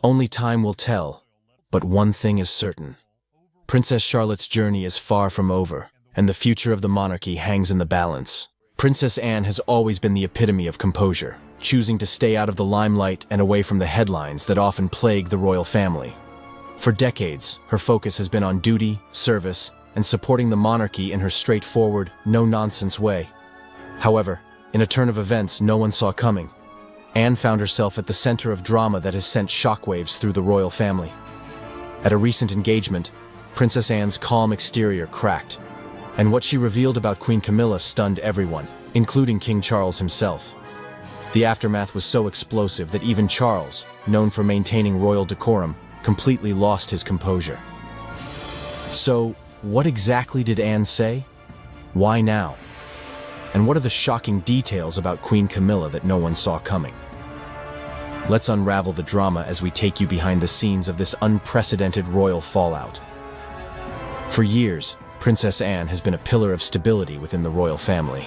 Only time will tell, but one thing is certain. Princess Charlotte's journey is far from over, and the future of the monarchy hangs in the balance. Princess Anne has always been the epitome of composure, choosing to stay out of the limelight and away from the headlines that often plague the royal family. For decades, her focus has been on duty, service, and supporting the monarchy in her straightforward, no-nonsense way. However, in a turn of events no one saw coming, Anne found herself at the center of drama that has sent shockwaves through the royal family. At a recent engagement, Princess Anne's calm exterior cracked, and what she revealed about Queen Camilla stunned everyone, including King Charles himself. The aftermath was so explosive that even Charles, known for maintaining royal decorum, completely lost his composure. So, what exactly did Anne say? Why now? And what are the shocking details about Queen Camilla that no one saw coming? Let's unravel the drama as we take you behind the scenes of this unprecedented royal fallout. For years, Princess Anne has been a pillar of stability within the royal family.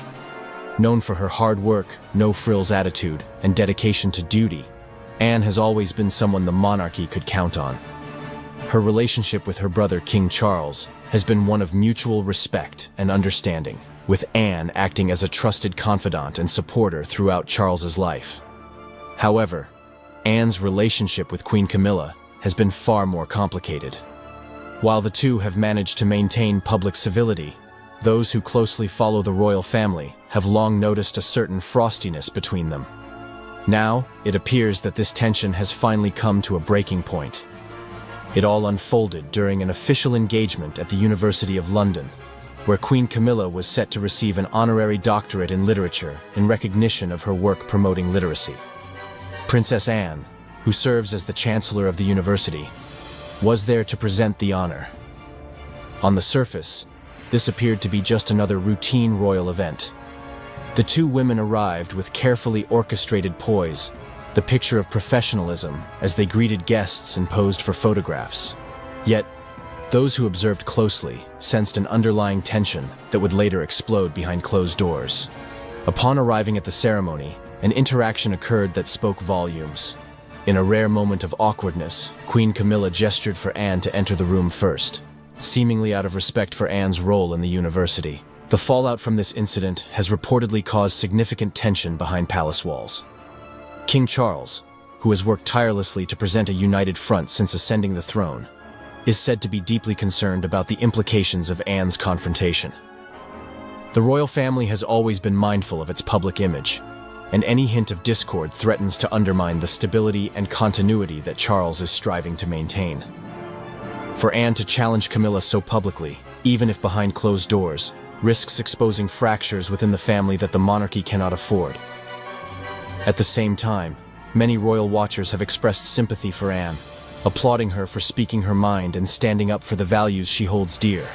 Known for her hard work, no-frills attitude, and dedication to duty, Anne has always been someone the monarchy could count on. Her relationship with her brother King Charles has been one of mutual respect and understanding, with Anne acting as a trusted confidant and supporter throughout Charles's life. However, Anne's relationship with Queen Camilla has been far more complicated. While the two have managed to maintain public civility, those who closely follow the royal family have long noticed a certain frostiness between them. Now, it appears that this tension has finally come to a breaking point. It all unfolded during an official engagement at the University of London, where Queen Camilla was set to receive an honorary doctorate in literature in recognition of her work promoting literacy. Princess Anne, who serves as the Chancellor of the university, was there to present the honor. On the surface, this appeared to be just another routine royal event. The two women arrived with carefully orchestrated poise, the picture of professionalism as they greeted guests and posed for photographs. Yet, those who observed closely sensed an underlying tension that would later explode behind closed doors. Upon arriving at the ceremony, an interaction occurred that spoke volumes. In a rare moment of awkwardness, Queen Camilla gestured for Anne to enter the room first, seemingly out of respect for Anne's role in the university. The fallout from this incident has reportedly caused significant tension behind palace walls. King Charles, who has worked tirelessly to present a united front since ascending the throne, is said to be deeply concerned about the implications of Anne's confrontation. The royal family has always been mindful of its public image, and any hint of discord threatens to undermine the stability and continuity that Charles is striving to maintain. For Anne to challenge Camilla so publicly, even if behind closed doors, risks exposing fractures within the family that the monarchy cannot afford. At the same time, many royal watchers have expressed sympathy for Anne, applauding her for speaking her mind and standing up for the values she holds dear.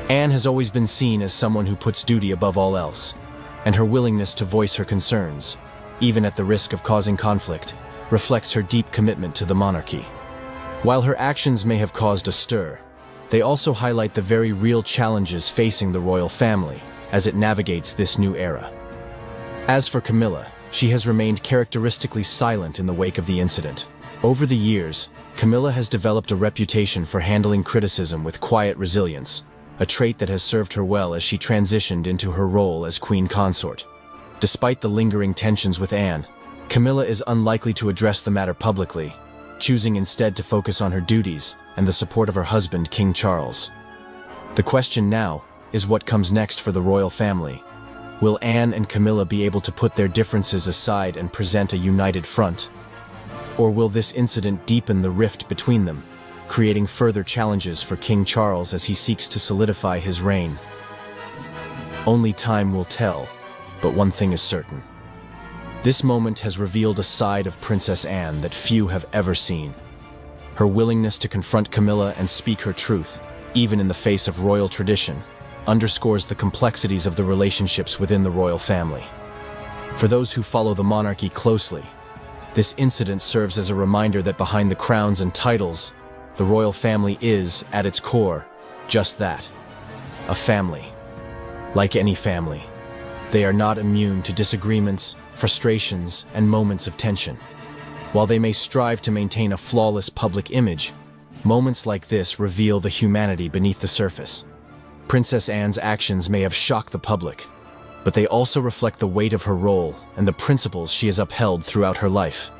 Anne has always been seen as someone who puts duty above all else, and her willingness to voice her concerns, even at the risk of causing conflict, reflects her deep commitment to the monarchy. While her actions may have caused a stir, they also highlight the very real challenges facing the royal family as it navigates this new era. As for Camilla, she has remained characteristically silent in the wake of the incident. Over the years, Camilla has developed a reputation for handling criticism with quiet resilience, a trait that has served her well as she transitioned into her role as queen consort. Despite the lingering tensions with Anne, Camilla is unlikely to address the matter publicly, choosing instead to focus on her duties and the support of her husband, King Charles. The question now is what comes next for the royal family. Will Anne and Camilla be able to put their differences aside and present a united front? Or will this incident deepen the rift between them, creating further challenges for King Charles as he seeks to solidify his reign? Only time will tell, but one thing is certain. This moment has revealed a side of Princess Anne that few have ever seen. Her willingness to confront Camilla and speak her truth, even in the face of royal tradition, underscores the complexities of the relationships within the royal family. For those who follow the monarchy closely, this incident serves as a reminder that behind the crowns and titles, the royal family is, at its core, just that, a family. Like any family, they are not immune to disagreements, frustrations, and moments of tension. While they may strive to maintain a flawless public image, moments like this reveal the humanity beneath the surface. Princess Anne's actions may have shocked the public, but they also reflect the weight of her role and the principles she has upheld throughout her life.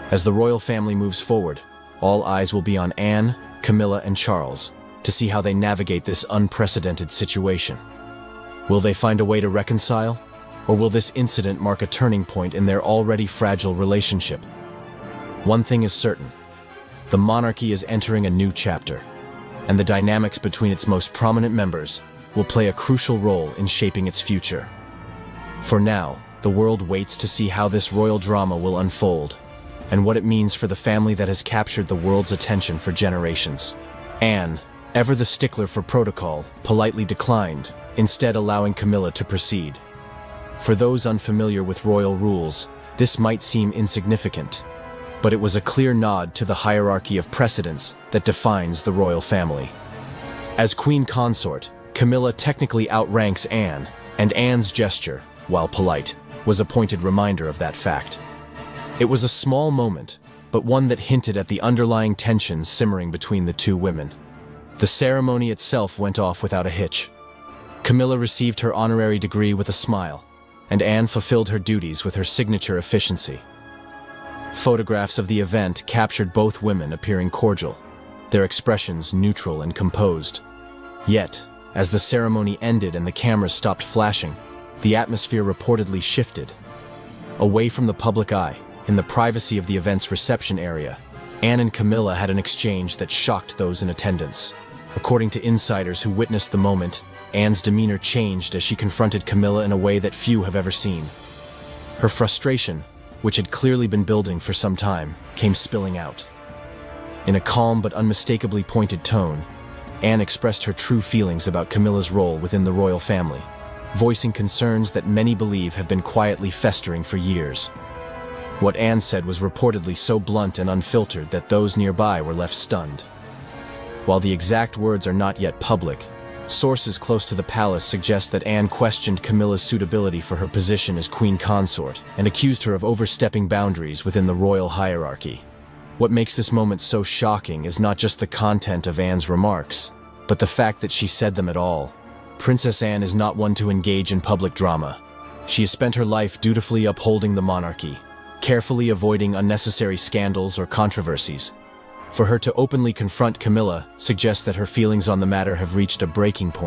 As the royal family moves forward, all eyes will be on Anne, Camilla, and Charles to see how they navigate this unprecedented situation. Will they find a way to reconcile, or will this incident mark a turning point in their already fragile relationship? One thing is certain: the monarchy is entering a new chapter, and the dynamics between its most prominent members will play a crucial role in shaping its future. For now, the world waits to see how this royal drama will unfold, and what it means for the family that has captured the world's attention for generations. Anne, ever the stickler for protocol, politely declined, instead allowing Camilla to proceed. For those unfamiliar with royal rules, this might seem insignificant, but it was a clear nod to the hierarchy of precedence that defines the royal family. As queen consort, Camilla technically outranks Anne, and Anne's gesture, while polite, was a pointed reminder of that fact. It was a small moment, but one that hinted at the underlying tensions simmering between the two women. The ceremony itself went off without a hitch. Camilla received her honorary degree with a smile, and Anne fulfilled her duties with her signature efficiency. Photographs of the event captured both women appearing cordial, their expressions neutral and composed. Yet, as the ceremony ended and the cameras stopped flashing, the atmosphere reportedly shifted. Away from the public eye, in the privacy of the event's reception area, Anne and Camilla had an exchange that shocked those in attendance. According to insiders who witnessed the moment, Anne's demeanor changed as she confronted Camilla in a way that few have ever seen. Her frustration, which had clearly been building for some time, came spilling out. In a calm but unmistakably pointed tone, Anne expressed her true feelings about Camilla's role within the royal family, voicing concerns that many believe have been quietly festering for years. What Anne said was reportedly so blunt and unfiltered that those nearby were left stunned. While the exact words are not yet public, sources close to the palace suggest that Anne questioned Camilla's suitability for her position as queen consort and accused her of overstepping boundaries within the royal hierarchy. What makes this moment so shocking is not just the content of Anne's remarks, but the fact that she said them at all. Princess Anne is not one to engage in public drama. She has spent her life dutifully upholding the monarchy, carefully avoiding unnecessary scandals or controversies. For her to openly confront Camilla suggests that her feelings on the matter have reached a breaking point.